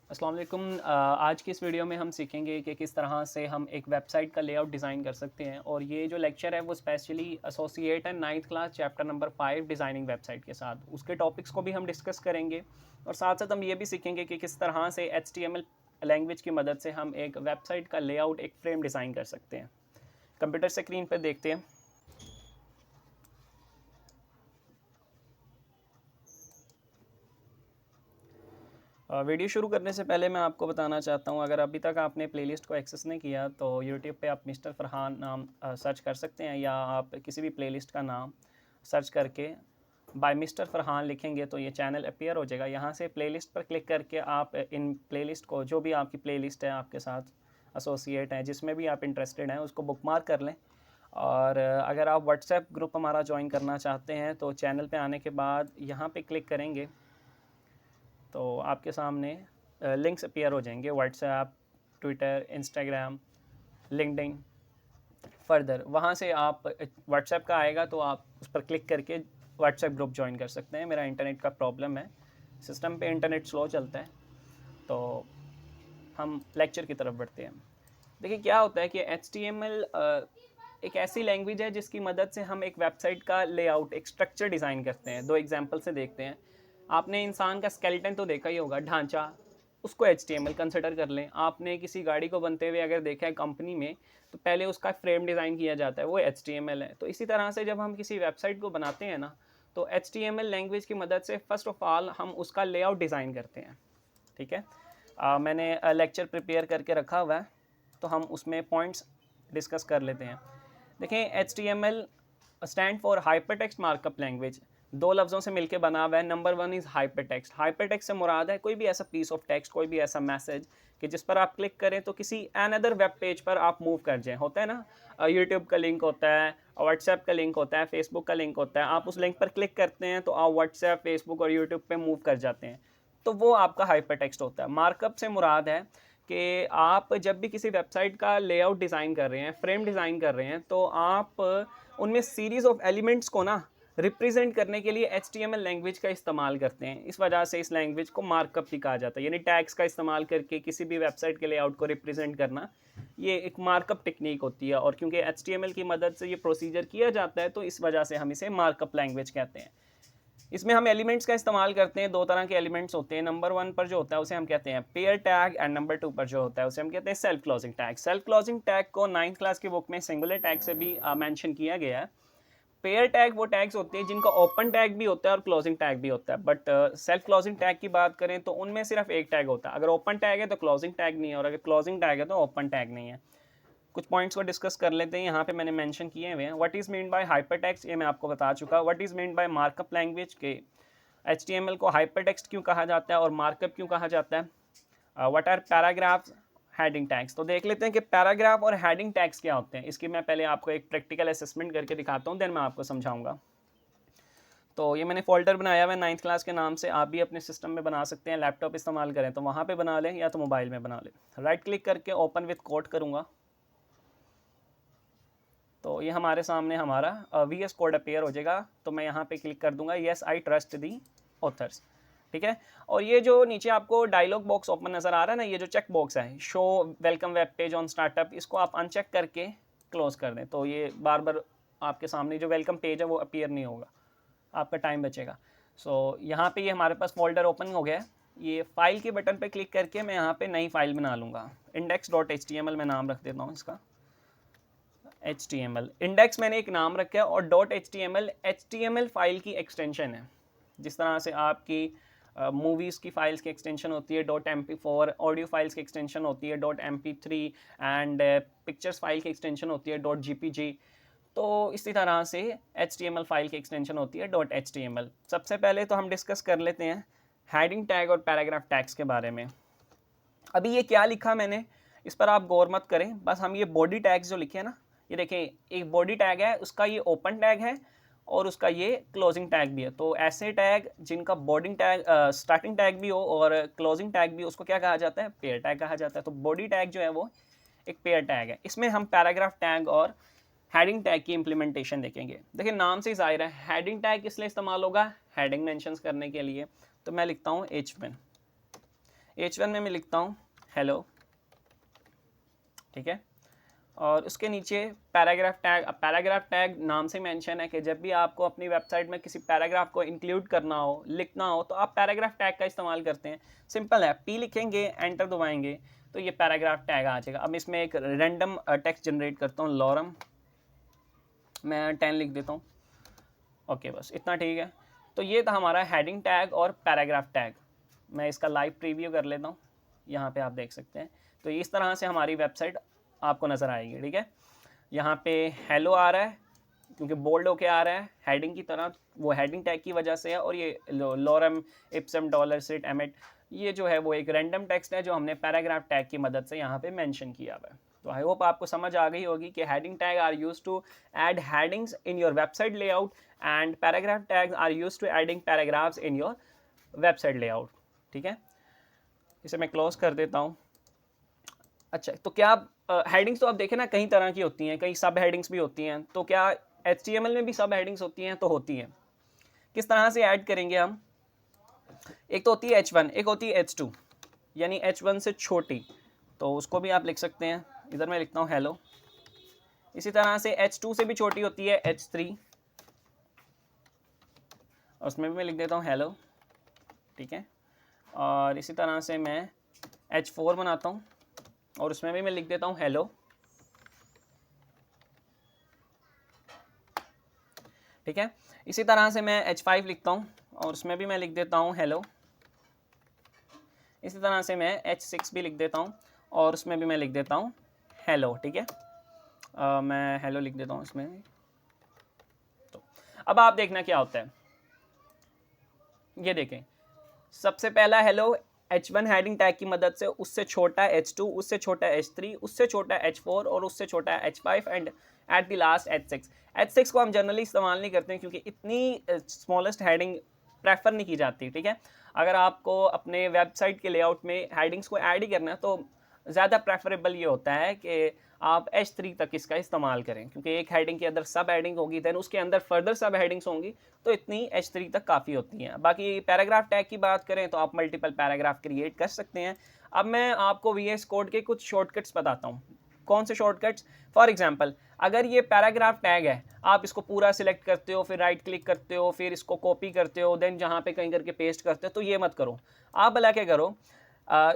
अस्सलाम वालेकुम। आज की इस वीडियो में हम सीखेंगे कि किस तरह से हम एक वेबसाइट का लेआउट डिज़ाइन कर सकते हैं। और ये जो लेक्चर है वो specially associate and ninth class chapter number 5 designing website के साथ उसके टॉपिक्स को भी हम डिस्कस करेंगे। और साथ साथ हम ये भी सीखेंगे कि किस तरह से HTML लैंग्वेज की मदद से हम एक वेबसाइट का लेआउट, एक फ्रेम डिज़ाइन कर सकते हैं। कंप्यूटर स्क्रीन पर देखते हैं। वीडियो शुरू करने से पहले मैं आपको बताना चाहता हूँ, अगर अभी तक आपने प्लेलिस्ट को एक्सेस नहीं किया तो यूट्यूब पे आप मिस्टर फरहान नाम सर्च कर सकते हैं, या आप किसी भी प्लेलिस्ट का नाम सर्च करके बाय मिस्टर फरहान लिखेंगे तो ये चैनल अपीयर हो जाएगा। यहाँ से प्लेलिस्ट पर क्लिक करके आप इन प्लेलिस्ट को, जो भी आपकी प्लेलिस्ट है आपके साथ एसोसिएट है, जिसमें भी आप इंटरेस्टेड हैं, उसको बुकमार्क कर लें। और अगर आप व्हाट्सएप ग्रुप हमारा ज्वाइन करना चाहते हैं तो चैनल पे आने के बाद यहाँ पे क्लिक करेंगे तो आपके सामने लिंक्स अपीयर हो जाएंगे, WhatsApp, Twitter, Instagram, LinkedIn. Further वहाँ से आप व्हाट्सएप का आएगा तो आप उस पर क्लिक करके व्हाट्सएप ग्रुप ज्वाइन कर सकते हैं। मेरा इंटरनेट का प्रॉब्लम है, सिस्टम पे इंटरनेट स्लो चलता है। तो हम लेक्चर की तरफ बढ़ते हैं। देखिए क्या होता है कि HTML एक ऐसी लैंग्वेज है जिसकी मदद से हम एक वेबसाइट का लेआउट, एक स्ट्रक्चर डिज़ाइन करते हैं। दो एग्जांपल से देखते हैं। आपने इंसान का स्केलेटन तो देखा ही होगा, ढांचा, उसको HTML कंसिडर कर लें। आपने किसी गाड़ी को बनते हुए अगर देखा है कंपनी में, तो पहले उसका फ्रेम डिज़ाइन किया जाता है, वो HTML है। तो इसी तरह से जब हम किसी वेबसाइट को बनाते हैं ना, तो HTML लैंग्वेज की मदद से फर्स्ट ऑफ ऑल हम उसका लेआउट डिज़ाइन करते हैं। ठीक है। मैंने लेक्चर प्रिपेयर करके रखा हुआ है, तो हम उसमें पॉइंट्स डिस्कस कर लेते हैं। देखें, HTML stand for hyper text markup language. दो लफ्ज़ों से मिलकर बना हुआ है। Number 1 is hyper text. Hyper text से मुराद है कोई भी ऐसा पीस ऑफ टेक्स्ट, कोई भी ऐसा मैसेज कि जिस पर आप क्लिक करें तो किसी अनदर वेब पेज पर आप मूव कर जाएं। होता है ना, यूट्यूब का लिंक होता है, व्हाट्सएप का लिंक होता है, फेसबुक का लिंक होता है। आप उस लिंक पर क्लिक करते हैं तो आप व्हाट्सएप, फेसबुक और यूट्यूब पे मूव कर जाते हैं। तो वो आपका हाइपर टेक्स्ट होता है। मार्कअप से मुराद है कि आप जब भी किसी वेबसाइट का लेआउट डिज़ाइन कर रहे हैं, फ्रेम डिज़ाइन कर रहे हैं, तो आप उनमें सीरीज़ ऑफ एलिमेंट्स को ना रिप्रेजेंट करने के लिए HTML लैंग्वेज का इस्तेमाल करते हैं। इस वजह से इस लैंग्वेज को मार्कअप भी कहा जाता है, यानी टैग्स का इस्तेमाल करके किसी भी वेबसाइट के लेआउट को रिप्रेजेंट करना, ये एक मार्कअप टेक्निक होती है। और क्योंकि HTML की मदद से ये प्रोसीजर किया जाता है, तो इस वजह से हम इसे मार्कअप लैंग्वेज कहते हैं। इसमें हम एलिमेंट्स का इस्तेमाल करते हैं। दो तरह के एलिमेंट्स होते हैं। नंबर 1 पर जो होता है उसे हम कहते हैं पेयर टैग, एंड नंबर 2 पर जो होता है उसे हम कहते हैं self closing tag. Self closing tag को 9th क्लास की बुक में सिंगुलर टैग से भी मेंशन किया गया है। पेयर टैग वो टैग्स होते हैं जिनका ओपन टैग भी होता है और क्लोजिंग टैग भी होता है। बट सेल्फ क्लोजिंग टैग की बात करें तो उनमें सिर्फ एक टैग होता है। अगर ओपन टैग है तो क्लोजिंग टैग नहीं है, और अगर क्लोजिंग टैग है तो ओपन टैग नहीं है। कुछ पॉइंट्स को डिस्कस कर लेते हैं। यहाँ पे मैंने मेंशन किए हुए हैं। What is mean by hypertext, ये मैं आपको बता चुका। What is mean by markup language के HTML को हाइपरटेक्स्ट क्यों कहा जाता है और मार्कअप क्यों कहा जाता है। What are paragraphs, heading tags. तो देख लेते हैं कि पैराग्राफ और हेडिंग टैग्स क्या होते हैं। इसकी मैं पहले आपको एक प्रैक्टिकल असेसमेंट करके दिखाता हूँ, देन मैं आपको समझाऊंगा। तो ये मैंने फोल्डर बनाया हुआ है 9th क्लास के नाम से। आप भी अपने सिस्टम में बना सकते हैं। लैपटॉप इस्तेमाल करें तो वहाँ पे बना लें, या तो मोबाइल में बना लें। राइट क्लिक करके ओपन विथ कोड करूँगा तो ये हमारे सामने हमारा VS कोड अपीयर हो जाएगा। तो मैं यहाँ पे क्लिक कर दूंगा, yes I trust the authors. ठीक है। और ये जो नीचे आपको डायलॉग बॉक्स ओपन नज़र आ रहा है ना, ये जो चेक बॉक्स है, show welcome web page on startup, इसको आप अनचेक करके क्लोज कर दें। तो ये बार बार आपके सामने जो वेलकम पेज है वो अपीयर नहीं होगा, आपका टाइम बचेगा। सो यहाँ पे ये हमारे पास फोल्डर ओपन हो गया है। ये फाइल के बटन पे क्लिक करके मैं यहाँ पे नई फाइल बना लूँगा। index.html मैं नाम रख देता हूँ इसका। HTML इंडेक्स मैंने एक नाम रखा है, और .html फाइल की एक्सटेंशन है। जिस तरह से आपकी मूवीज़ की फाइल्स की एक्सटेंशन होती है .mp4, ऑडियो फाइल्स की एक्सटेंशन होती है .mp3, एंड पिक्चर्स फाइल की एक्सटेंशन होती है .gpg। तो इसी तरह से HTML फाइल की एक्सटेंशन होती है .html। सबसे पहले तो हम डिस्कस कर लेते हैं हेडिंग टैग और पैराग्राफ टैग्स के बारे में। अभी ये क्या लिखा मैंने, इस पर आप गौर मत करें। बस हम ये बॉडी टैग्स जो लिखे हैं ना, ये देखें, एक बॉडी टैग है, उसका ये ओपन टैग है और उसका ये क्लोजिंग टैग भी है। तो ऐसे टैग जिनका बॉडिंग टैग, स्टार्टिंग टैग भी हो और क्लोजिंग टैग भी हो, उसको क्या कहा जाता है, पेयर टैग कहा जाता है। तो बॉडी टैग जो है वो एक पेयर टैग है। इसमें हम पैराग्राफ टैग और हेडिंग टैग की इंप्लीमेंटेशन देखेंगे। देखिए नाम से ही जाहिर है, हेडिंग टैग किस लिए इस्तेमाल होगा, हेडिंग मेंशंस करने के लिए। तो मैं लिखता हूँ H1। H1 में मैं लिखता हूँ हेलो, ठीक है। और उसके नीचे पैराग्राफ टैग। अब पैराग्राफ टैग नाम से मेंशन है कि जब भी आपको अपनी वेबसाइट में किसी पैराग्राफ को इंक्लूड करना हो, लिखना हो, तो आप पैराग्राफ टैग का इस्तेमाल करते हैं। सिंपल है, पी लिखेंगे, एंटर दबाएंगे तो ये पैराग्राफ टैग आ जाएगा। अब इसमें एक रैंडम टेक्स्ट जनरेट करता हूँ, लॉरम, मैं 10 लिख देता हूँ। ओके, बस इतना ठीक है। तो ये था हमारा हेडिंग टैग और पैराग्राफ टैग। मैं इसका लाइव प्रीव्यू कर लेता हूँ, यहाँ पे आप देख सकते हैं। तो इस तरह से हमारी वेबसाइट आपको नज़र आएगी, ठीक है। यहाँ पे हेलो आ रहा है क्योंकि बोल्ड होके आ रहा है हेडिंग की तरह, वो हेडिंग टैग की वजह से है। और ये lorem, ipsum, dolor, sit, amet, ये जो है वो एक रैंडम टेक्स्ट है जो हमने पैराग्राफ टैग की मदद से यहाँ पे मेंशन किया हुआ है। तो आई होप आपको समझ आ गई होगी कि heading tag are used to add headings in your website layout and paragraph tags are used to adding paragraphs in your website layout, ठीक है। इसे मैं क्लोज कर देता हूँ। अच्छा, तो क्या हेडिंग्स तो आप देखें ना कई तरह की होती हैं, कई सब हेडिंग्स भी होती हैं। तो क्या HTML में भी सब हेडिंग्स होती हैं? तो होती हैं। किस तरह से ऐड करेंगे हम? एक तो होती है H1, एक होती है H2, यानी H1 से छोटी, तो उसको भी आप लिख सकते हैं। इधर मैं लिखता हूँ हेलो। इसी तरह से H2 से भी छोटी होती है H3, उसमें भी मैं लिख देता हूँ हेलो, ठीक है। और इसी तरह से मैं H4 बनाता हूँ और उसमें भी मैं लिख देता हूँ हेलो, ठीक है। इसी तरह से मैं H5 लिखता हूँ और उसमें भी मैं लिख देता हूँ हेलो। इसी तरह से मैं H6 भी लिख देता हूँ और उसमें भी मैं लिख देता हूँ हेलो, ठीक है। मैं हेलो लिख देता हूँ इसमें। तो अब आप देखना क्या होता है, ये देखें, सबसे पहला हेलो H1 हेडिंग टैग की मदद से, उससे छोटा H2, उससे छोटा H3, उससे छोटा H4 और उससे छोटा H5 and at the last H6। H6 को हम जनरली इस्तेमाल नहीं करते हैं क्योंकि इतनी स्मॉलेस्ट हेडिंग प्रेफर नहीं की जाती, ठीक है। अगर आपको अपने वेबसाइट के लेआउट में हेडिंग्स को ऐड ही करना है तो ज़्यादा प्रेफरेबल ये होता है कि आप H3 तक इसका इस्तेमाल करें, क्योंकि एक हेडिंग के अंदर सब हेडिंग होगी, दैन उसके अंदर फर्दर सब हेडिंग्स होंगी, तो इतनी H3 तक काफ़ी होती हैं। बाकी पैराग्राफ टैग की बात करें तो आप मल्टीपल पैराग्राफ क्रिएट कर सकते हैं। अब मैं आपको VS कोड के कुछ शॉर्टकट्स बताता हूँ। कौन से शॉर्टकट्स? फॉर एग्जांपल, अगर ये पैराग्राफ टैग है, आप इसको पूरा सिलेक्ट करते हो, फिर राइट क्लिक करते हो, फिर इसको कॉपी करते हो, देन जहाँ पे कहीं करके पेस्ट करते हो, तो ये मत करो। आप भला क्या करो,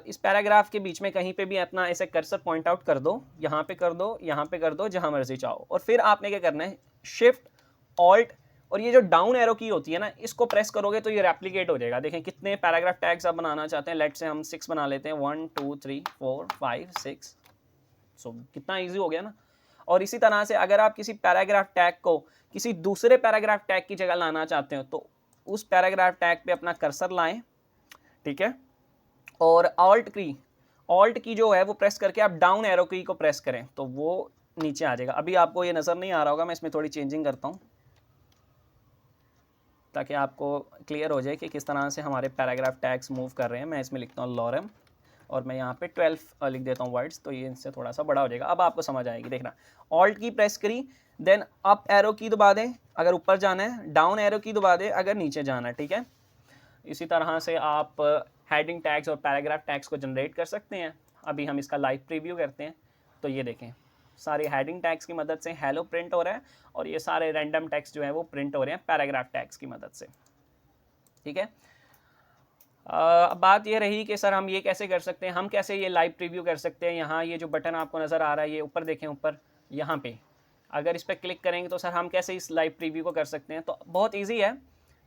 इस पैराग्राफ के बीच में कहीं पे भी अपना ऐसे कर्सर पॉइंट आउट कर दो, यहाँ पे कर दो, यहाँ पे कर दो, जहाँ मर्जी चाहो। और फिर आपने क्या करना है, शिफ्ट ऑल्ट और ये जो डाउन एरो की होती है ना, इसको प्रेस करोगे तो ये रेप्लिकेट हो जाएगा। देखें कितने पैराग्राफ टैग्स आप बनाना चाहते हैं। लेट से हम 6 बना लेते हैं, 1 2 3 4 5 6। सो कितना ईजी हो गया ना। और इसी तरह से अगर आप किसी पैराग्राफ टैग को किसी दूसरे पैराग्राफ टैग की जगह लाना चाहते हो तो उस पैराग्राफ टैग पे अपना कर्सर लाएं, ठीक है। और ऑल्ट की जो है वो प्रेस करके आप डाउन एरो की को प्रेस करें तो वो नीचे आ जाएगा। अभी आपको ये नज़र नहीं आ रहा होगा, मैं इसमें थोड़ी चेंजिंग करता हूँ ताकि आपको क्लियर हो जाए कि किस तरह से हमारे पैराग्राफ टैग्स मूव कर रहे हैं। मैं इसमें लिखता हूँ लॉरम और मैं यहाँ पे 12 लिख देता हूँ वर्ड्स, तो ये इनसे थोड़ा सा बड़ा हो जाएगा। अब आपको समझ आएगी, देखना। ऑल्ट की प्रेस करी, देन अप एरो की दबा दें अगर ऊपर जाना है, डाउन एरो की दबा दें अगर नीचे जाना है, ठीक है। इसी तरह से आप हेडिंग टैग्स और पैराग्राफ टैग्स को जनरेट कर सकते हैं। अभी हम इसका लाइव प्रीव्यू करते हैं। तो ये देखें, सारे हेडिंग टैग्स की मदद से हेलो प्रिंट हो रहा है और ये सारे रैंडम टैग्स जो है वो प्रिंट हो रहे हैं पैराग्राफ टैग्स की मदद से, ठीक है। अब बात ये रही कि सर हम ये कैसे कर सकते हैं, हम कैसे ये लाइव प्रीव्यू कर सकते हैं। यहाँ ये जो बटन आपको नज़र आ रहा है, ये ऊपर देखें, ऊपर यहाँ पे अगर इस पर क्लिक करेंगे तो सर हम कैसे इस लाइव प्रीव्यू को कर सकते हैं। तो बहुत ईजी है,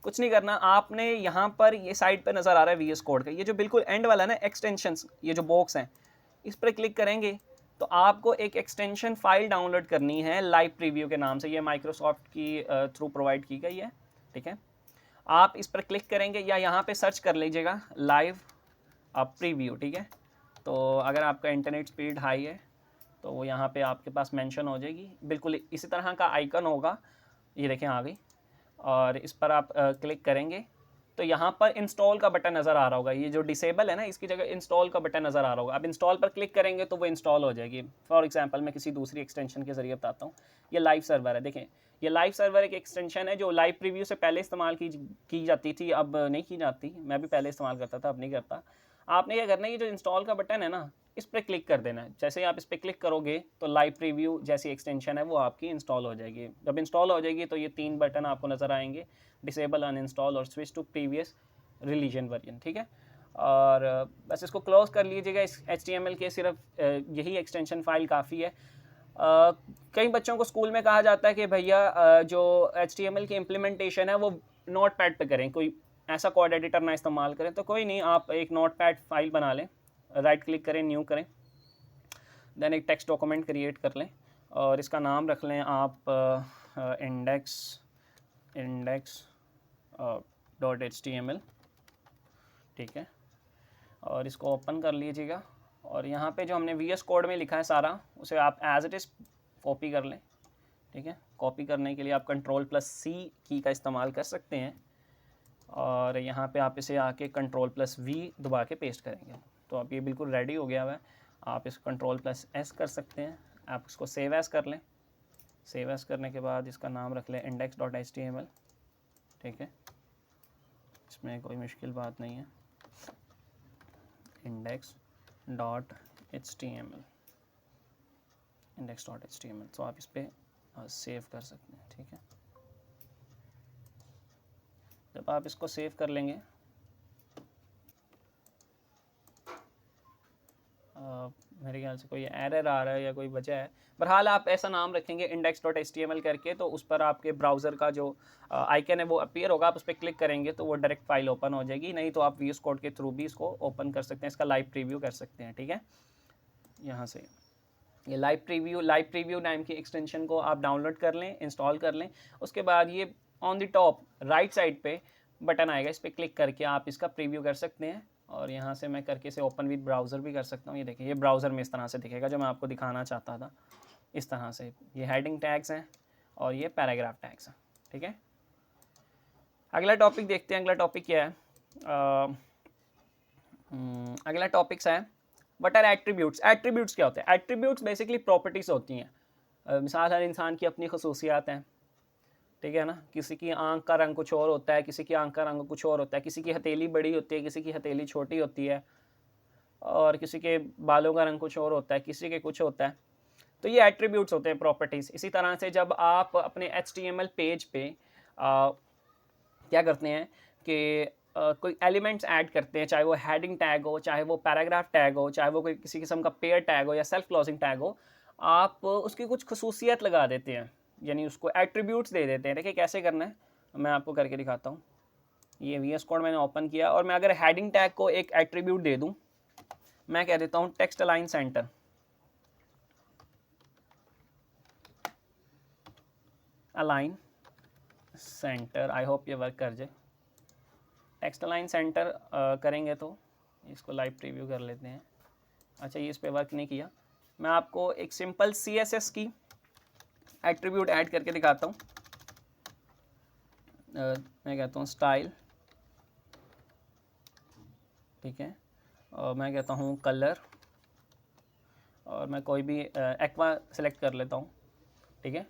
कुछ नहीं करना। आपने यहाँ पर ये साइड पर नज़र आ रहा है VS कोड का, ये जो बिल्कुल एंड वाला ना एक्सटेंशंस, ये जो बॉक्स हैं, इस पर क्लिक करेंगे तो आपको एक एक्सटेंशन फाइल डाउनलोड करनी है लाइव प्रीव्यू के नाम से। ये माइक्रोसॉफ्ट की थ्रू प्रोवाइड की गई है, ठीक है। आप इस पर क्लिक करेंगे या यहाँ पे सर्च कर लीजिएगा लाइव प्रीव्यू, ठीक है। तो अगर आपका इंटरनेट स्पीड हाई है तो वो यहाँ पे आपके पास मेंशन हो जाएगी, बिल्कुल इसी तरह का आइकन होगा, ये देखें आ गई। और इस पर आप क्लिक करेंगे तो यहाँ पर इंस्टॉल का बटन नज़र आ रहा होगा, ये जो डिसेबल है ना इसकी जगह इंस्टॉल का बटन नज़र आ रहा होगा। अब इंस्टॉल पर क्लिक करेंगे तो वो इंस्टॉल हो जाएगी। फॉर एग्जांपल मैं किसी दूसरी एक्सटेंशन के ज़रिए बताता हूँ। ये लाइव सर्वर है, देखें ये लाइव सर्वर एक एक्सटेंशन है जो लाइव प्रीव्यू से पहले इस्तेमाल की जाती थी, अब नहीं की जाती। मैं भी पहले इस्तेमाल करता था, अब नहीं करता। आपने क्या करना है, ये जो इंस्टॉल का बटन है ना, इस पर क्लिक कर देना है। जैसे ही आप इस पर क्लिक करोगे तो लाइव प्रीव्यू जैसी एक्सटेंशन है वो आपकी इंस्टॉल हो जाएगी। जब इंस्टॉल हो जाएगी तो ये 3 बटन आपको नज़र आएंगे, डिसेबल, अनइंस्टॉल और switch to previous religion version, ठीक है। और बस इसको क्लोज कर लीजिएगा। इस HTML के सिर्फ यही एक्सटेंशन फाइल काफ़ी है। कई बच्चों को स्कूल में कहा जाता है कि भैया जो HTML की इम्प्लीमेंटेशन है वो नोट पैड पर करें, कोई ऐसा कोड एडिटर ना इस्तेमाल करें। तो कोई नहीं, आप एक नोट पैड फाइल बना लें, राइट क्लिक करें, न्यू करें, देन एक टेक्स्ट डॉक्यूमेंट क्रिएट कर लें और इसका नाम रख लें आप इंडेक्स .html, ठीक है। और इसको ओपन कर लीजिएगा और यहाँ पे जो हमने VS कोड में लिखा है सारा, उसे आप एज इट इज़ कॉपी कर लें, ठीक है। कॉपी करने के लिए आप Ctrl+C की का इस्तेमाल कर सकते हैं और यहाँ पे आप इसे आके Ctrl+V दबा के पेस्ट करेंगे तो अब ये बिल्कुल रेडी हो गया हुआ है। आप इस Ctrl+S कर सकते हैं, आप इसको सेव एज़ कर लें। सेव एज़ करने के बाद इसका नाम रख लें index.html, ठीक है। इसमें कोई मुश्किल बात नहीं है, index.html। तो आप इस पर सेव कर सकते हैं, ठीक है। जब आप इसको सेव कर लेंगे मेरे ख्याल से कोई एरर आ रहा है या कोई वजह है, बहरहाल आप ऐसा नाम रखेंगे index.html करके, तो उस पर आपके ब्राउज़र का जो आइकन है वो अपीयर होगा। आप उस पर क्लिक करेंगे तो वो डायरेक्ट फाइल ओपन हो जाएगी, नहीं तो आप VS कोड के थ्रू भी इसको ओपन कर सकते हैं, इसका लाइव प्रीव्यू कर सकते हैं, ठीक है। यहाँ से ये लाइव प्रीव्यू नाम की एक्सटेंशन को आप डाउनलोड कर लें, इंस्टॉल कर लें। उसके बाद ये on the top right side पे बटन आएगा, इस पर क्लिक करके आप इसका प्रीव्यू कर सकते हैं। और यहाँ से मैं करके इसे ओपन विद ब्राउज़र भी कर सकता हूँ। ये देखिए, ये ब्राउज़र में इस तरह से दिखेगा जो मैं आपको दिखाना चाहता था, इस तरह से। ये हेडिंग टैग्स हैं और ये पैराग्राफ टैग्स हैं, ठीक है। अगला टॉपिक देखते हैं। अगला टॉपिक क्या है? अगला टॉपिक्स है व्हाट आर एट्रीब्यूट्स। एट्रीब्यूट्स क्या होते हैं? एट्रीब्यूट्स बेसिकली प्रॉपर्टीज़ होती हैं। मिसाल, हर इंसान की अपनी खसूसियात हैं, ठीक है ना। किसी की आंख का रंग कुछ और होता है, किसी की आंख का रंग कुछ और होता है, किसी की हथेली बड़ी होती है, किसी की हथेली छोटी होती है, और किसी के बालों का रंग कुछ और होता है, किसी के कुछ होता है। तो ये एट्रीब्यूट्स होते हैं, प्रॉपर्टीज़। इसी तरह से जब आप अपने HTML पेज पे क्या करते हैं कि कोई एलिमेंट्स ऐड करते हैं, चाहे वो हेडिंग टैग हो, चाहे वो पैराग्राफ टैग हो, चाहे वो कोई किसी किस्म का पेयर टैग हो या सेल्फ क्लोजिंग टैग हो, आप उसकी कुछ खसूसियत लगा देते हैं, यानी उसको एट्रीब्यूट्स दे देते हैं। देखिए कैसे करना है, मैं आपको करके दिखाता हूँ। ये VS कोड मैंने ओपन किया और मैं अगर हेडिंग टैग को एक एट्रीब्यूट दे दूँ, मैं कह देता हूँ text align centre. Align centre, I hope ये वर्क कर जाए। टेक्स्ट अलाइन सेंटर करेंगे तो इसको लाइव प्रीव्यू कर लेते हैं। अच्छा, ये इस पर वर्क नहीं किया। मैं आपको एक सिंपल CSS की एट्रीब्यूट ऐड करके दिखाता हूँ। मैं कहता हूँ स्टाइल, ठीक है, और मैं कहता हूँ कलर, और मैं कोई भी एक्वा सेलेक्ट कर लेता हूँ, ठीक है।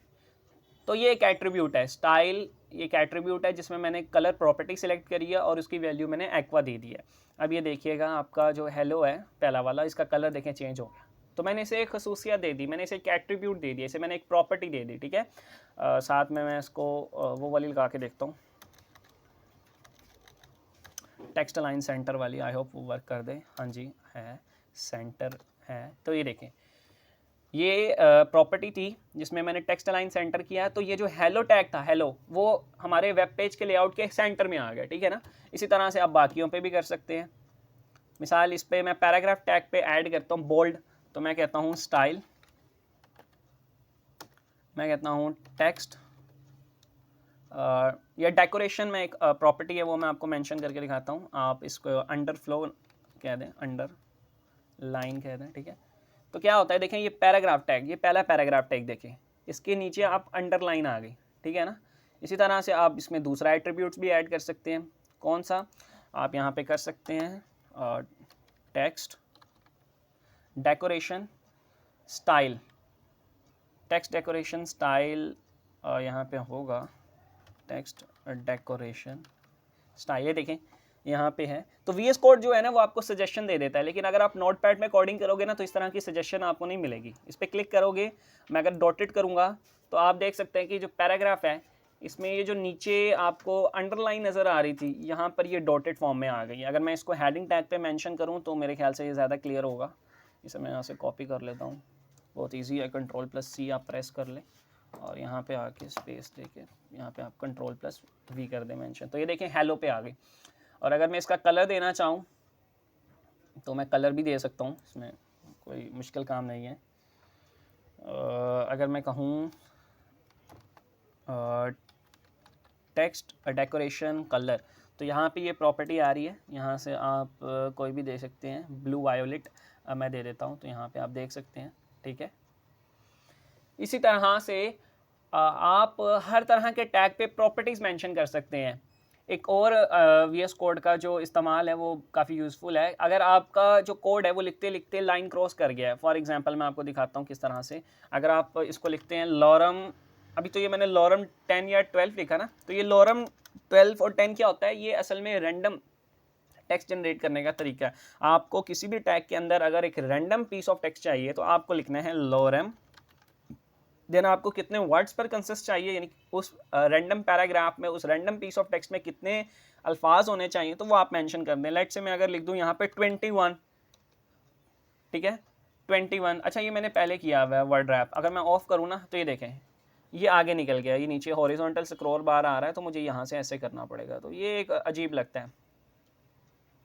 तो ये एक एट्रीब्यूट है, स्टाइल एक एट्रीब्यूट है जिसमें मैंने कलर प्रॉपर्टी सेलेक्ट करी है और उसकी वैल्यू मैंने एक्वा दे दी है। अब ये देखिएगा, आपका जो हेलो है पहला वाला, इसका कलर देखें चेंज हो गया। तो मैंने इसे एक खसूसियत दे दी, मैंने इसे एक एट्रीब्यूट दे दिया, इसे मैंने एक प्रॉपर्टी दे दी, ठीक है। साथ में मैं इसको वो वाली लगा के देखता हूँ, टेक्स्ट अलाइन सेंटर वाली। आई होप वो वर्क कर दे। हाँ जी, है, सेंटर है। तो ये देखें, ये प्रॉपर्टी थी जिसमें मैंने टेक्स्ट अलाइन सेंटर किया। तो ये जो हेलो टैग था, हेलो, वो हमारे वेब पेज के लेआउट के सेंटर में आ गया, ठीक है ना। इसी तरह से आप बाकियों पे भी कर सकते हैं। मिसाल, इस पे मैं पैराग्राफ टैग पे ऐड करता हूँ बोल्ड, तो मैं कहता हूँ स्टाइल, मैं कहता हूँ टेक्स्ट, या डेकोरेशन में एक प्रॉपर्टी है, वो मैं आपको मेंशन करके दिखाता हूँ। आप इसको अंडर फ्लो कह दें, अंडर लाइन कह दें, ठीक है। तो क्या होता है, देखें ये पैराग्राफ टैग, ये पहला पैराग्राफ टैग देखें, इसके नीचे आप अंडरलाइन आ गई, ठीक है ना। इसी तरह से आप इसमें दूसरा एट्रीब्यूट्स भी ऐड कर सकते हैं। कौन सा? आप यहाँ पे कर सकते हैं text decoration style, text decoration style, यहाँ पे होगा टेक्स्ट डेकोरेशन स्टाइल। ये देखें, यहाँ पे है। तो VS कोड जो है ना वो आपको सजेशन दे देता है, लेकिन अगर आप नोटपैड में कोडिंग करोगे ना तो इस तरह की सजेशन आपको नहीं मिलेगी। इस पर क्लिक करोगे, मैं अगर डॉटेड करूँगा तो आप देख सकते हैं कि जो पैराग्राफ है इसमें ये जो नीचे आपको अंडरलाइन नज़र आ रही थी, यहाँ पर ये डॉटेड फॉर्म में आ गई। अगर मैं इसको हेडिंग टैग पे मेंशन करूँ तो मेरे ख्याल से ये ज़्यादा क्लियर होगा। इसे मैं यहाँ से कॉपी कर लेता हूँ, बहुत ईजी है। Ctrl+C आप प्रेस कर लें और यहाँ पे आके स्पेस देके यहाँ पे आप Ctrl+V कर दें मेंशन, तो ये देखें हेलो पे आ गई। और अगर मैं इसका कलर देना चाहूँ तो मैं कलर भी दे सकता हूँ, इसमें कोई मुश्किल काम नहीं है। अगर मैं कहूँ टेक्स्ट डेकोरेशन कलर, तो यहाँ पे ये प्रॉपर्टी आ रही है, यहाँ से आप कोई भी दे सकते हैं। ब्लू वायोलेट मैं दे देता हूँ, तो यहाँ पे आप देख सकते हैं, ठीक है। इसी तरह से आप हर तरह के टैग पे प्रॉपर्टीज़ मेंशन कर सकते हैं। एक और VS कोड का जो इस्तेमाल है वो काफ़ी यूज़फुल है। अगर आपका जो कोड है वो लिखते लिखते लाइन क्रॉस कर गया है, फॉर एग्जांपल मैं आपको दिखाता हूँ किस तरह से। अगर आप इसको लिखते हैं लॉरम, अभी तो ये मैंने लॉरम 10 या 12 लिखा ना, तो ये लॉरम 12 और 10 क्या होता है, ये असल में रैंडम टेक्स्ट जनरेट करने का तरीका है। आपको किसी भी टैग के अंदर अगर एक रैंडम पीस ऑफ टेक्स्ट चाहिए तो आपको लिखना है लॉरम, देन आपको कितने वर्ड्स पर कंसिस्ट चाहिए, यानी उस रैंडम पैराग्राफ में, उस रैंडम पीस ऑफ टेक्स्ट में कितने अल्फाज होने चाहिए, तो वो आप मेंशन कर दें। लेट से मैं अगर लिख दूं यहाँ पे 21, ठीक है 21। अच्छा ये मैंने पहले किया हुआ है वर्ड रैप, अगर मैं ऑफ करूँ ना तो ये देखें ये आगे निकल गया, ये नीचे हॉरिजॉन्टल स्क्रॉल बार आ रहा है, तो मुझे यहाँ से ऐसे करना पड़ेगा, तो ये एक अजीब लगता है,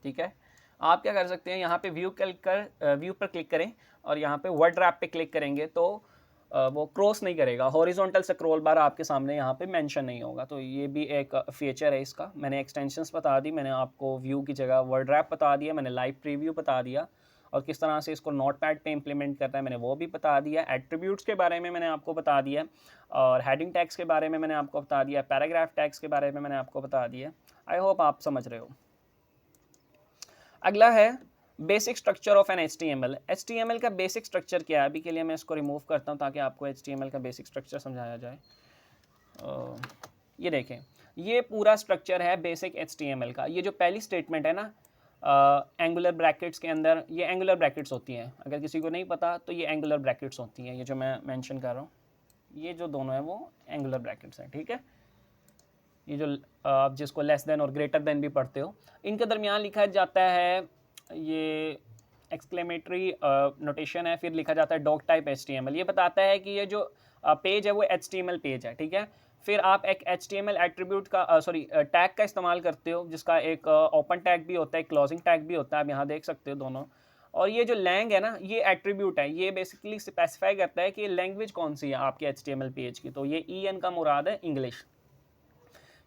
ठीक है। आप क्या कर सकते हैं, यहाँ पे व्यू पर क्लिक करें और यहाँ पे वर्ड रैप पे क्लिक करेंगे तो वो क्रॉस नहीं करेगा, हॉरिजॉन्टल स्क्रॉल बार आपके सामने यहाँ पे मेंशन नहीं होगा। तो ये भी एक फीचर है इसका। मैंने एक्सटेंशंस बता दी, मैंने आपको व्यू की जगह वर्ड रैप बता दिया, मैंने लाइव प्रीव्यू बता दिया, और किस तरह से इसको नोटपैड पे इंप्लीमेंट करना है मैंने वो भी बता दिया। एट्रीब्यूट्स के बारे में मैंने आपको बता दिया, और हेडिंग टैग्स के बारे में मैंने आपको बता दिया, पैराग्राफ टैग्स के बारे में मैंने आपको बता दिया। आई होप आप समझ रहे हो। अगला है basic structure of an HTML। HTML का बेसिक स्ट्रक्चर क्या है, अभी के लिए मैं इसको रिमूव करता हूँ ताकि आपको HTML का बेसिक स्ट्रक्चर समझाया जाए। ये देखें, ये पूरा स्ट्रक्चर है बेसिक HTML का। ये जो पहली स्टेटमेंट है ना एंगुलर ब्रैकेट्स के अंदर, ये एंगुलर ब्रैकेट्स होती हैं, अगर किसी को नहीं पता तो ये एंगुलर ब्रैकेट्स होती हैं। ये जो मैं मेंशन कर रहा हूँ, ये जो दोनों हैं वो एंगुलर ब्रैकेट्स हैं, ठीक है। ये जो आप जिसको लेस देन और ग्रेटर देन भी पढ़ते हो, इनके दरमियान लिखा जाता है ये एक्सक्लेमेटरी नोटेशन है, फिर लिखा जाता है डॉक टाइप HTML। ये बताता है कि ये जो पेज है वो HTML पेज है, ठीक है। फिर आप एक HTML एट्रीब्यूट का टैग का इस्तेमाल करते हो, जिसका एक ओपन टैग भी होता है, क्लोजिंग टैग भी होता है, आप यहाँ देख सकते हो दोनों। और ये जो लैंग है ना, ये एट्रीब्यूट है, ये बेसिकली स्पेसिफाई करता है कि लैंग्वेज कौन सी है आपके HTML पेज की। तो ये EN का मुराद है इंग्लिश।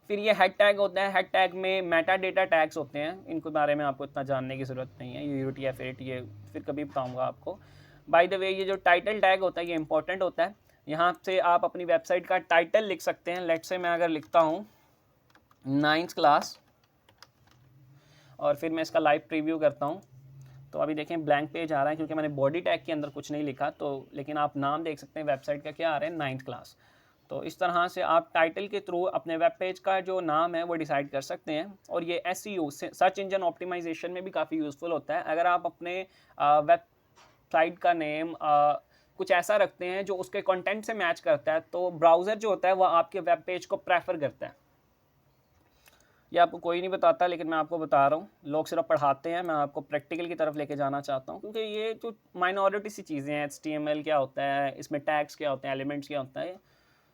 फिर ये हेड टैग होता है, हेड टैग में मेटा डेटा टैग्स होते हैं, इनके बारे में आपको इतना जानने की ज़रूरत नहीं है, ये UTF-8 ये फिर कभी बताऊंगा आपको। बाय द वे ये जो टाइटल टैग होता है ये इंपॉर्टेंट होता है, यहाँ से आप अपनी वेबसाइट का टाइटल लिख सकते हैं। लेट से मैं अगर लिखता हूँ 9th क्लास और फिर मैं इसका लाइव प्रीव्यू करता हूँ, तो अभी देखें ब्लैंक पेज आ रहा है क्योंकि मैंने बॉडी टैग के अंदर कुछ नहीं लिखा, तो लेकिन आप नाम देख सकते हैं वेबसाइट का क्या आ रहा है, 9th क्लास। तो इस तरह से आप टाइटल के थ्रू अपने वेब पेज का जो नाम है वो डिसाइड कर सकते हैं। और ये SEO सर्च इंजन ऑप्टिमाइजेशन में भी काफ़ी यूज़फुल होता है। अगर आप अपने वेबसाइट का नेम कुछ ऐसा रखते हैं जो उसके कंटेंट से मैच करता है, तो ब्राउज़र जो होता है वो आपके वेब पेज को प्रेफर करता है। ये आपको कोई नहीं बताता, लेकिन मैं आपको बता रहा हूँ। लोग सिर्फ पढ़ाते हैं, मैं आपको प्रैक्टिकल की तरफ लेके जाना चाहता हूँ, क्योंकि ये जो माइनॉरिटी सी चीज़ें हैं, HTML क्या होता है, इसमें टैग्स क्या होते हैं, एलिमेंट्स क्या होता है,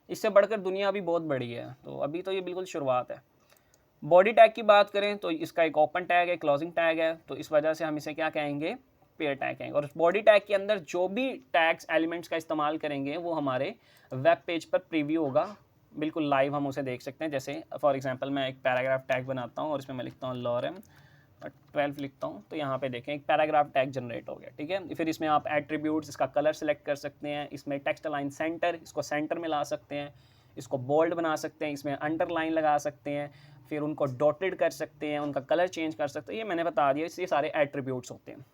इससे बढ़कर दुनिया अभी बहुत बड़ी है। तो अभी तो ये बिल्कुल शुरुआत है। बॉडी टैग की बात करें तो इसका एक ओपन टैग है, क्लोजिंग टैग है, तो इस वजह से हम इसे क्या कहेंगे, पेयर टैग कहेंगे। और बॉडी टैग के अंदर जो भी टैग्स एलिमेंट्स का इस्तेमाल करेंगे वो हमारे वेब पेज पर प्रीव्यू होगा, बिल्कुल लाइव हम उसे देख सकते हैं। जैसे फॉर एग्जांपल मैं एक पैराग्राफ टैग बनाता हूँ और इसमें मैं लिखता हूँ लॉरम 12 लिखता हूँ, तो यहाँ पे देखें एक पैराग्राफ टैग जनरेट हो गया, ठीक है। फिर इसमें आप एट्रीब्यूट्स, इसका कलर सेलेक्ट कर सकते हैं, इसमें टेक्स्ट अलाइन सेंटर, इसको सेंटर में ला सकते हैं, इसको बोल्ड बना सकते हैं, इसमें अंडरलाइन लगा सकते हैं, फिर उनको डॉटेड कर सकते हैं, उनका कलर चेंज कर सकते हैं। ये मैंने बता दिया, ये सारे एट्रीब्यूट्स होते हैं।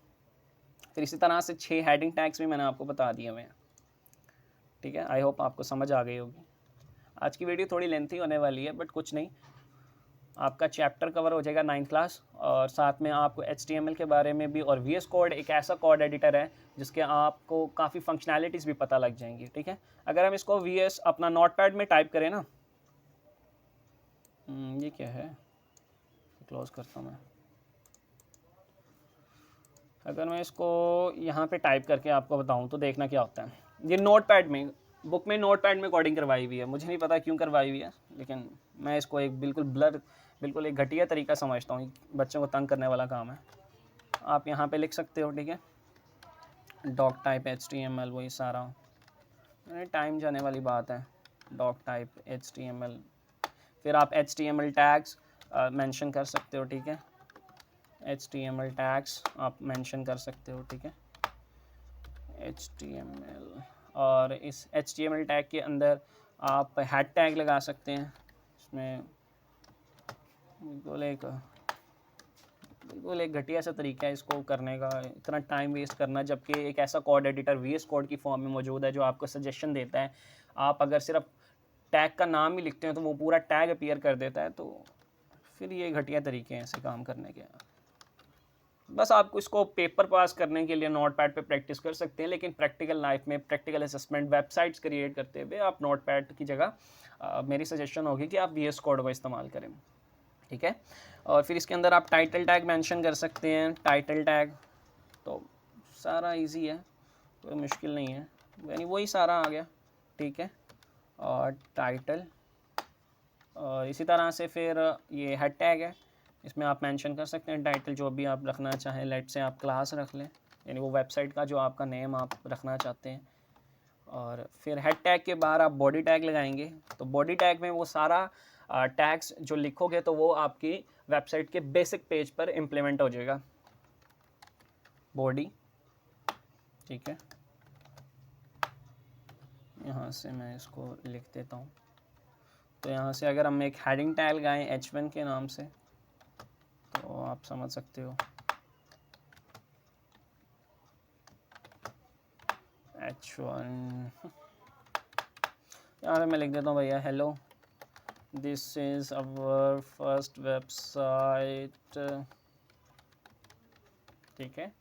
फिर इसी तरह से 6 हेडिंग टैग्स भी मैंने आपको बता दिए हुए हैं, ठीक है। आई होप आपको समझ आ गई होगी। आज की वीडियो थोड़ी लेंथी होने वाली है, बट कुछ नहीं, आपका चैप्टर कवर हो जाएगा 9th क्लास, और साथ में आपको HTML के बारे में भी, और VS कोड एक ऐसा कोड एडिटर है जिसके आपको काफ़ी फंक्शनैलिटीज़ भी पता लग जाएंगी, ठीक है। अगर हम इसको VS अपना नोटपैड में टाइप करें ना, ये क्या है, क्लोज करता हूँ मैं। अगर मैं इसको यहाँ पे टाइप करके आपको बताऊँ तो देखना क्या होता है। ये नोटपैड में, बुक में नोटपैड में कोडिंग करवाई हुई है, मुझे नहीं पता क्यों करवाई हुई है, लेकिन मैं इसको एक बिल्कुल एक घटिया तरीका समझता हूँ, बच्चों को तंग करने वाला काम है। आप यहाँ पे लिख सकते हो, ठीक है, डॉक टाइप HTML, वही सारा टाइम जाने वाली बात है, डॉक टाइप HTML। फिर आप HTML टैग्स मेंशन कर सकते हो, ठीक है, HTML टैग्स आप मेंशन कर सकते हो, ठीक है, HTML। और इस HTML टैग के अंदर आप हैड टैग लगा सकते हैं। इसमें बिल्कुल एक घटिया सा तरीका है इसको करने का, इतना टाइम वेस्ट करना, जबकि एक ऐसा कोड एडिटर VS कोड की फॉर्म में मौजूद है जो आपको सजेशन देता है। आप अगर सिर्फ टैग का नाम ही लिखते हैं तो वो पूरा टैग अपीयर कर देता है, तो फिर ये घटिया तरीके हैं ऐसे काम करने के। बस आपको इसको पेपर पास करने के लिए नोटपैड पे प्रैक्टिस कर सकते हैं, लेकिन प्रैक्टिकल लाइफ में प्रैक्टिकल असेसमेंट वेबसाइट्स क्रिएट करते हुए आप नोटपैड की जगह मेरी सजेशन होगी कि आप VS कोड का इस्तेमाल करें, ठीक है। और फिर इसके अंदर आप टाइटल टैग मेंशन कर सकते हैं, टाइटल टैग तो सारा इजी है, कोई मुश्किल नहीं है, यानी वही सारा आ गया, ठीक है। और टाइटल, और इसी तरह से फिर ये हेड टैग है, इसमें आप मेंशन कर सकते हैं टाइटल जो भी आप रखना चाहें, लेट से आप क्लास रख लें, यानी वो वेबसाइट का जो आपका नेम आप रखना चाहते हैं। और फिर हेड टैग के बाहर आप बॉडी टैग लगाएंगे, तो बॉडी टैग में वो सारा टैग्स जो लिखोगे तो वो आपकी वेबसाइट के बेसिक पेज पर इम्प्लीमेंट हो जाएगा, बॉडी, ठीक है। यहाँ से मैं इसको लिख देता हूँ, तो यहाँ से अगर हम एक हेडिंग टैग लगाएं H1 के नाम से, तो आप समझ सकते हो H1, यहाँ पे मैं लिख देता हूँ भैया hello, this is our first website, ठीक है,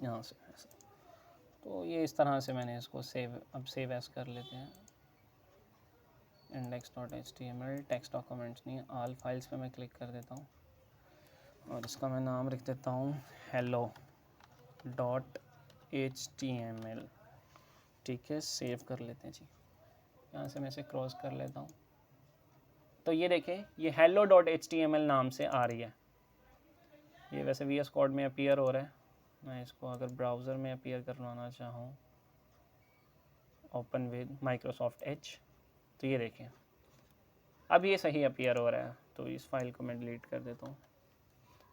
यहाँ से ऐसे। तो ये इस तरह से मैंने इसको सेव एज कर लेते हैं, index.html, टेक्स्ट डॉक्यूमेंट्स नहीं, ऑल फाइल्स पे मैं क्लिक कर देता हूँ, और इसका मैं नाम रख देता हूँ hello.html, ठीक है, सेव कर लेते हैं जी। यहाँ से मैं इसे क्रॉस कर लेता हूँ, तो ये देखें ये hello.html नाम से आ रही है, ये वैसे VS कोड में अपीयर हो रहा है। मैं इसको अगर ब्राउज़र में अपीयर करवाना चाहूँ, ओपन विद माइक्रोसॉफ्ट एज, तो ये देखें अब ये सही अपीयर हो रहा है। तो इस फाइल को मैं डिलीट कर देता हूँ,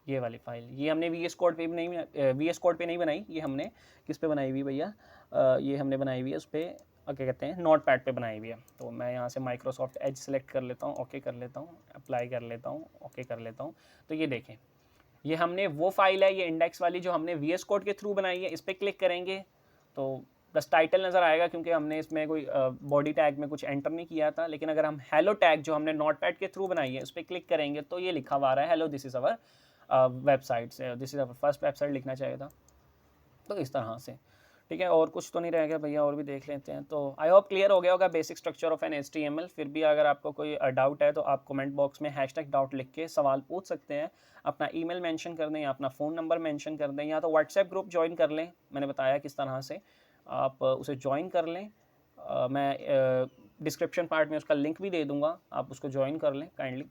ये वाली फाइल, ये हमने VS कोड पे नहीं बनाई, ये हमने किस पे बनाई हुई भैया, ये हमने बनाई हुई है उस पर क्या कहते हैं, नोटपैड पे बनाई हुई है। तो मैं यहाँ से माइक्रोसॉफ्ट एज सेलेक्ट कर लेता हूँ, ओके कर लेता हूँ, अप्लाई कर लेता हूँ, ओके कर लेता हूँ। तो ये देखें ये हमने वो फाइल है, ये इंडेक्स वाली जो हमने VS कोड के थ्रू बनाई है, इस पर क्लिक करेंगे तो बस टाइटल नज़र आएगा, क्योंकि हमने इसमें कोई बॉडी टैग में कुछ एंटर नहीं किया था। लेकिन अगर हम हेलो टैग जो हमने नोटपैड के थ्रू बनाई है उस पर क्लिक करेंगे तो ये लिखा हुआ आ रहा है hello this is our website से, this is our first website लिखना चाहिए था। तो इस तरह से, ठीक है, और कुछ तो नहीं रह गया भैया, और भी देख लेते हैं। तो आई होप क्लियर हो गया होगा basic structure of an HTML। फिर भी अगर आपको कोई डाउट है तो आप कमेंट बॉक्स में #डाउट लिख के सवाल पूछ सकते हैं, अपना ईमेल मेंशन कर दें या अपना फ़ोन नंबर मेंशन कर दें, या तो व्हाट्सएप ग्रुप ज्वाइन कर लें, मैंने बताया किस तरह से आप उसे ज्वाइन कर लें। मैं डिस्क्रिप्शन पार्ट में उसका लिंक भी दे दूँगा, आप उसको ज्वाइन कर लें काइंडली।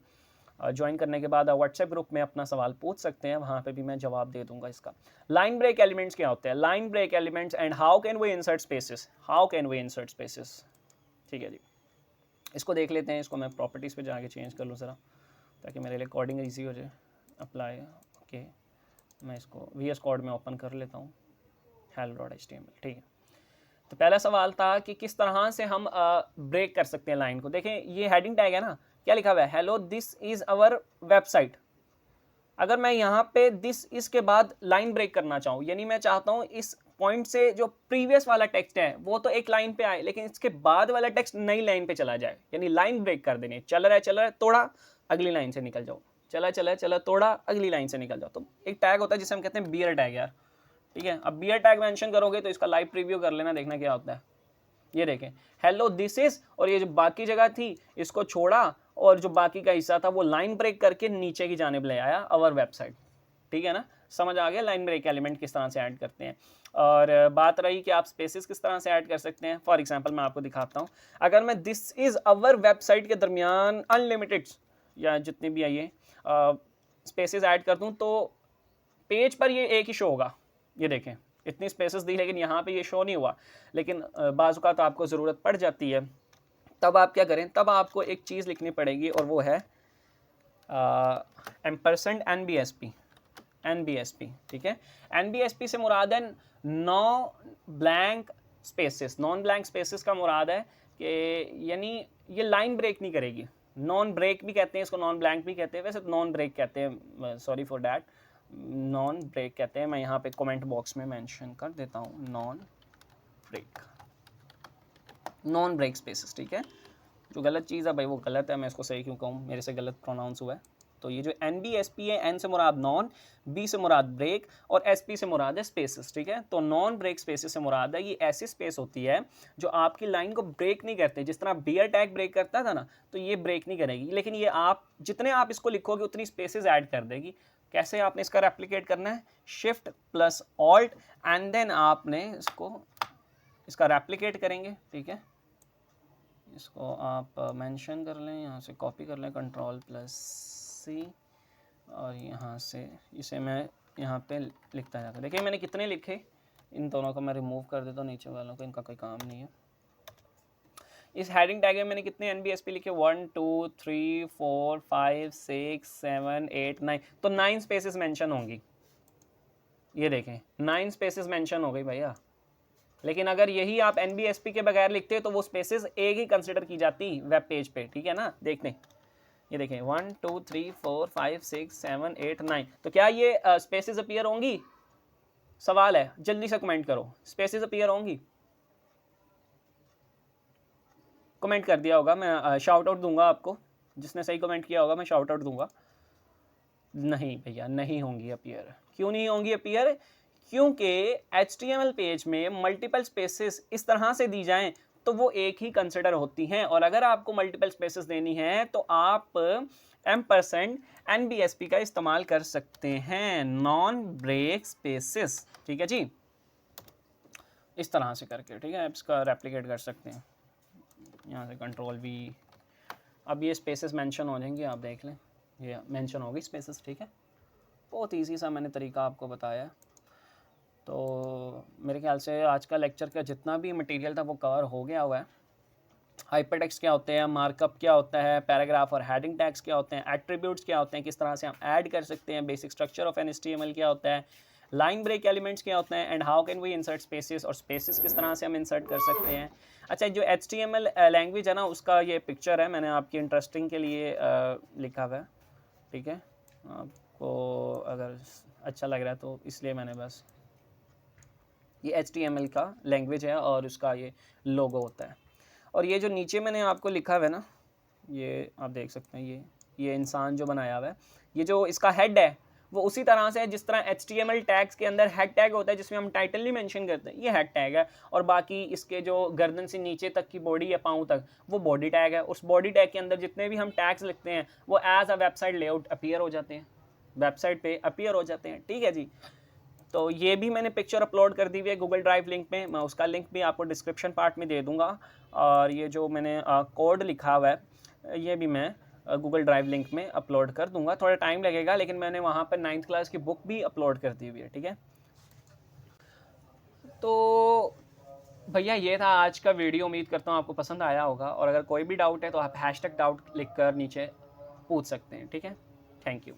ज्वाइन करने के बाद व्हाट्सएप ग्रुप में अपना सवाल पूछ सकते हैं, वहाँ पे भी मैं जवाब दे दूंगा इसका। लाइन ब्रेक एलिमेंट्स क्या होते हैं, line break elements and how can we insert spaces, ठीक है जी। इसको देख लेते हैं, इसको मैं प्रॉपर्टीज़ पे जाके चेंज कर लूँ ज़रा, ताकि मेरे लिए कोडिंग ईजी हो जाए। अप्लाई, ओके, मैं इसको VS कोड में ओपन कर लेता हूँ, hello.html, ठीक है। तो पहला सवाल था कि किस तरह से हम ब्रेक कर सकते हैं लाइन को। देखें ये हेडिंग टैग है ना, क्या लिखा हुआ है, hello this is our website. अगर मैं यहाँ पे दिस इज के बाद लाइन ब्रेक करना चाहूँ, यानी मैं चाहता हूँ इस पॉइंट से जो प्रीवियस वाला टेक्स्ट है वो तो एक लाइन पे आए, लेकिन इसके बाद वाला टेक्स्ट नई लाइन पे चला जाए, यानी लाइन ब्रेक कर देनी, चल रहा है तोड़ा अगली लाइन से निकल जाओ, चला चला चला तोड़ा, अगली लाइन से निकल जाओ। तो एक टैग होता है जिसे हम कहते हैं बियर टैग यार, ठीक है। अब बियर टैग मेंशन करोगे तो इसका लाइव प्रीव्यू कर लेना, देखना क्या होता है। ये देखें हेलो दिस इज, और ये जो बाकी जगह थी इसको छोड़ा और जो बाकी का हिस्सा था वो लाइन ब्रेक करके नीचे की जानिब ले आया अवर वेबसाइट, ठीक है ना। समझ आ गया लाइन ब्रेक एलिमेंट किस तरह से ऐड करते हैं। और बात रही कि आप स्पेसेस किस तरह से ऐड कर सकते हैं। फॉर एग्जांपल मैं आपको दिखाता हूँ, अगर मैं दिस इज अवर वेबसाइट के दरमियान अनलिमिटेड या जितने भी आइए स्पेसेस ऐड कर दूँ तो पेज पर ये एक ही शो होगा। ये देखें इतनी स्पेसेस दी लेकिन यहाँ पे ये शो नहीं हुआ, लेकिन बाज़ औक़ात आपको ज़रूरत पड़ जाती है, तब आप क्या करें, तब आपको एक चीज़ लिखनी पड़ेगी और वो है एम्परसेंड NBSP, ठीक है। NBSP से मुराद है नॉन ब्लैंक स्पेसेस का मुराद है कि यानी ये लाइन ब्रेक नहीं करेगी। नॉन ब्रेक भी कहते हैं इसको, नॉन ब्लैंक भी कहते हैं, वैसे नॉन ब्रेक कहते हैं, sorry for that, non break कहते हैं। मैं यहाँ पे कमेंट बॉक्स में मेंशन कर देता हूँ नॉन ब्रेक स्पेसेस, ठीक है। जो गलत चीज़ है भाई वो गलत है, मैं इसको सही क्यों कहूँ, मेरे से गलत प्रोनाउंस हुआ है। तो ये जो NBSP है, N से मुराद नॉन, B से मुराद ब्रेक और SP से मुराद है स्पेसेस, ठीक है। तो नॉन ब्रेक स्पेसेस से मुराद है ये ऐसी स्पेस होती है जो आपकी लाइन को ब्रेक नहीं करते। जिस तरह बियर टैग ब्रेक करता था ना, तो ये ब्रेक नहीं करेगी, लेकिन ये आप जितने आप इसको लिखोगे उतनी स्पेसेस ऐड कर देगी। कैसे आपने इसका रेप्लिकेट करना है, Shift + Alt एंड देन आपने इसका रेप्लिकेट करेंगे, ठीक है। इसको आप मेंशन कर लें, यहाँ से कॉपी कर लें Ctrl+C और यहाँ से इसे मैं यहाँ पे लिखता जाता। देखिए मैंने कितने लिखे, इन दोनों को मैं रिमूव कर देता हूँ, नीचे वालों को इनका कोई काम नहीं है। इस हेडिंग टैग में मैंने कितने NBSP लिखे, 1 2 3 4 5 6 7 8 9, तो 9 स्पेसेस मेंशन होंगी। ये देखें 9 स्पेसेस मेंशन हो गई भैया। लेकिन अगर यही आप NBSP के बगैर लिखते तो वो स्पेसेस एक ही कंसिडर की जाती वेब पेज पे, ठीक है ना। देखते ये देखें 1 2 3 4 5 6 7 8 9, तो क्या ये स्पेसेस अपीयर होंगी? सवाल है, जल्दी से कमेंट करो, स्पेसेस अपीयर होंगी? कमेंट कर दिया होगा, मैं शाउट आउट दूंगा आपको, जिसने सही कमेंट किया होगा मैं शाउट आउट दूंगा। नहीं भैया नहीं होंगी अपीयर। क्यों नहीं होंगी अपीयर? क्योंकि HTML पेज में मल्टीपल स्पेसेस इस तरह से दी जाएं तो वो एक ही कंसिडर होती हैं, और अगर आपको मल्टीपल स्पेसेस देनी है तो आप $NBSP का इस्तेमाल कर सकते हैं, नॉन ब्रेक स्पेसेस, ठीक है जी। इस तरह से करके, ठीक है, आप इसका रेप्लिकेट कर सकते हैं। यहाँ से Ctrl+V, अब ये स्पेसेस मेंशन हो जाएंगे, आप देख लें ये मेंशन होगी स्पेसेस, ठीक है। बहुत ईजी सा मैंने तरीका आपको बताया। तो मेरे ख्याल से आज का लेक्चर का जितना भी मटेरियल था वो कवर हो गया हुआ है। हाइपरटेक्स्ट क्या होते हैं, मार्कअप क्या होता है, पैराग्राफ और हेडिंग टैग्स क्या होते हैं, एट्रीब्यूट्स क्या होते हैं, किस तरह से हम ऐड कर सकते हैं, basic structure of an HTML क्या होता है, लाइन ब्रेक एलिमेंट्स क्या होते हैं, and how can we insert spaces, और स्पेसेस किस तरह से हम इंसर्ट कर सकते हैं। अच्छा, जो HTML लैंग्वेज है ना, उसका ये पिक्चर है, मैंने आपकी इंटरेस्टिंग के लिए लिखा हुआ है, ठीक है। आपको अगर अच्छा लग रहा है तो इसलिए मैंने बस, ये HTML का लैंग्वेज है और उसका ये लोगो होता है। और ये जो नीचे मैंने आपको लिखा हुआ है ना, ये आप देख सकते हैं, ये इंसान जो बनाया हुआ है, ये जो इसका हेड है वो उसी तरह से है जिस तरह HTML टैग्स के अंदर हेड टैग होता है जिसमें हम टाइटल नहीं मेंशन करते, ये हेड टैग है। और बाकी इसके जो गर्दन से नीचे तक की बॉडी या पाँव तक वो बॉडी टैग है। उस बॉडी टैग के अंदर जितने भी हम टैग्स लिखते हैं वो as a website layout appear हो जाते हैं, वेबसाइट पे अपीयर हो जाते हैं, ठीक है जी। तो ये भी मैंने पिक्चर अपलोड कर दी हुई है गूगल ड्राइव लिंक में, मैं उसका लिंक भी आपको डिस्क्रिप्शन पार्ट में दे दूंगा। और ये जो मैंने कोड लिखा हुआ है ये भी मैं गूगल ड्राइव लिंक में अपलोड कर दूंगा। थोड़ा टाइम लगेगा लेकिन मैंने वहाँ पर 9th क्लास की बुक भी अपलोड कर दी हुई है, ठीक है। तो भैया ये था आज का वीडियो, उम्मीद करता हूँ आपको पसंद आया होगा, और अगर कोई भी डाउट है तो आप #डाउट लिख कर नीचे पूछ सकते हैं, ठीक है। Thank you.